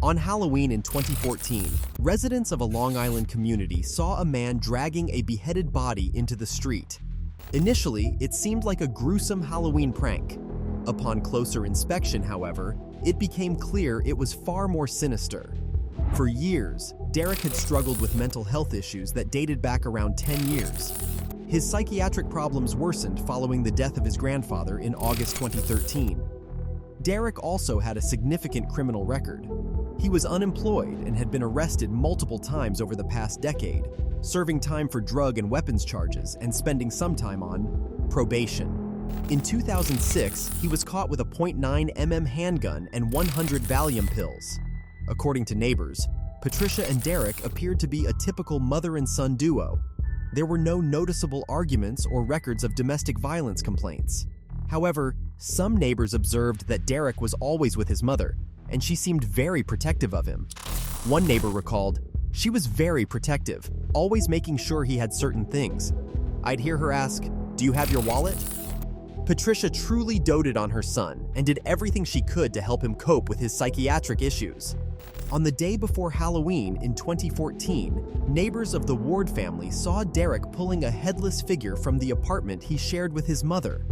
On Halloween in 2014, residents of a Long Island community saw a man dragging a beheaded body into the street. Initially, it seemed like a gruesome Halloween prank. Upon closer inspection, however, it became clear it was far more sinister. For years, Derek had struggled with mental health issues that dated back around 10 years. His psychiatric problems worsened following the death of his grandfather in August 2013. Derek also had a significant criminal record. He was unemployed and had been arrested multiple times over the past decade, serving time for drug and weapons charges and spending some time on probation. In 2006, he was caught with a .9mm handgun and 100 Valium pills. According to neighbors, Patricia and Derek appeared to be a typical mother and son duo. There were no noticeable arguments or records of domestic violence complaints. However, some neighbors observed that Derek was always with his mother, and she seemed very protective of him. One neighbor recalled, "She was very protective, always making sure he had certain things. I'd hear her ask, 'Do you have your wallet?'" Patricia truly doted on her son and did everything she could to help him cope with his psychiatric issues. On the day before Halloween in 2014, neighbors of the Ward family saw Derek pulling a headless figure from the apartment he shared with his mother.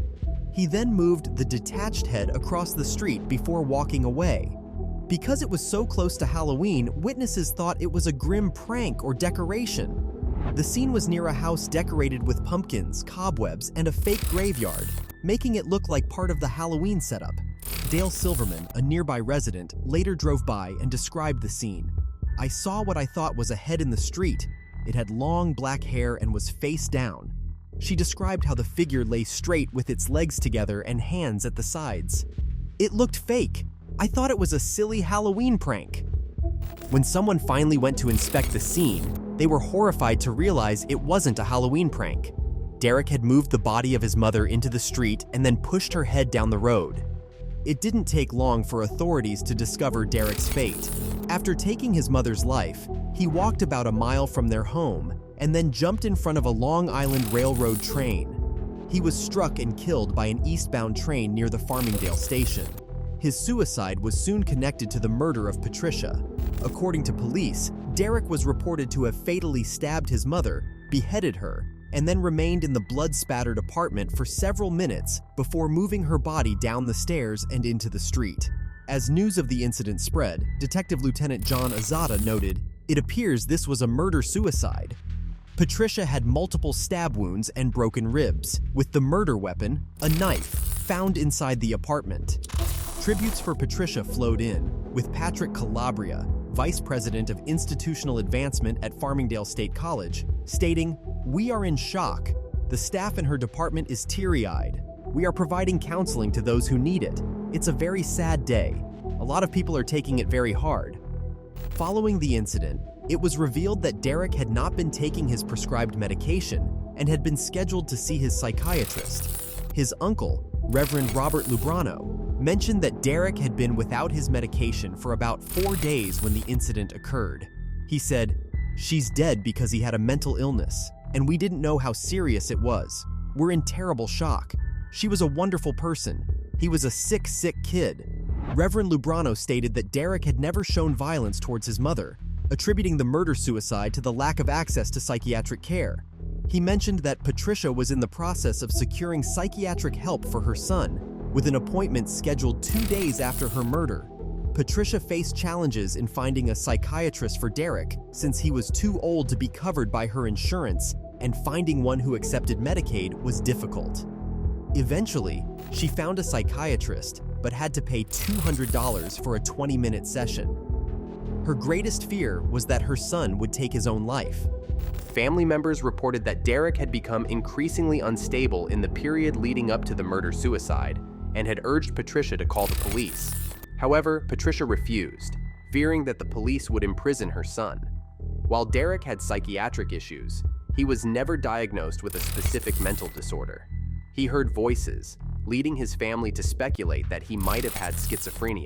He then moved the detached head across the street before walking away. Because it was so close to Halloween, witnesses thought it was a grim prank or decoration. The scene was near a house decorated with pumpkins, cobwebs, and a fake graveyard, making it look like part of the Halloween setup. Dale Silverman, a nearby resident, later drove by and described the scene. "I saw what I thought was a head in the street. It had long black hair and was face down." She described how the figure lay straight with its legs together and hands at the sides. "It looked fake. I thought it was a silly Halloween prank." When someone finally went to inspect the scene, they were horrified to realize it wasn't a Halloween prank. Derek had moved the body of his mother into the street and then pushed her head down the road. It didn't take long for authorities to discover Derek's fate. After taking his mother's life, he walked about a mile from their home and then jumped in front of a Long Island Railroad train. He was struck and killed by an eastbound train near the Farmingdale station. His suicide was soon connected to the murder of Patricia. According to police, Derek was reported to have fatally stabbed his mother, beheaded her, and then remained in the blood-spattered apartment for several minutes before moving her body down the stairs and into the street. As news of the incident spread, Detective Lieutenant John Azada noted, "It appears this was a murder-suicide." Patricia had multiple stab wounds and broken ribs, with the murder weapon, a knife, found inside the apartment. Tributes for Patricia flowed in, with Patrick Calabria, Vice President of Institutional Advancement at Farmingdale State College, stating, "We are in shock. The staff in her department is teary-eyed. We are providing counseling to those who need it. It's a very sad day. A lot of people are taking it very hard." Following the incident, it was revealed that Derek had not been taking his prescribed medication and had been scheduled to see his psychiatrist. His uncle, Reverend Robert Lubrano, mentioned that Derek had been without his medication for about 4 days when the incident occurred. He said, "She's dead because he had a mental illness, and we didn't know how serious it was. We're in terrible shock. She was a wonderful person. He was a sick kid." Reverend Lubrano stated that Derek had never shown violence towards his mother, attributing the murder-suicide to the lack of access to psychiatric care. He mentioned that Patricia was in the process of securing psychiatric help for her son, with an appointment scheduled 2 days after her murder. Patricia faced challenges in finding a psychiatrist for Derek since he was too old to be covered by her insurance, and finding one who accepted Medicaid was difficult. Eventually, she found a psychiatrist, but had to pay $200 for a 20-minute session. Her greatest fear was that her son would take his own life. Family members reported that Derek had become increasingly unstable in the period leading up to the murder-suicide and had urged Patricia to call the police. However, Patricia refused, fearing that the police would imprison her son. While Derek had psychiatric issues, he was never diagnosed with a specific mental disorder. He heard voices, leading his family to speculate that he might have had schizophrenia.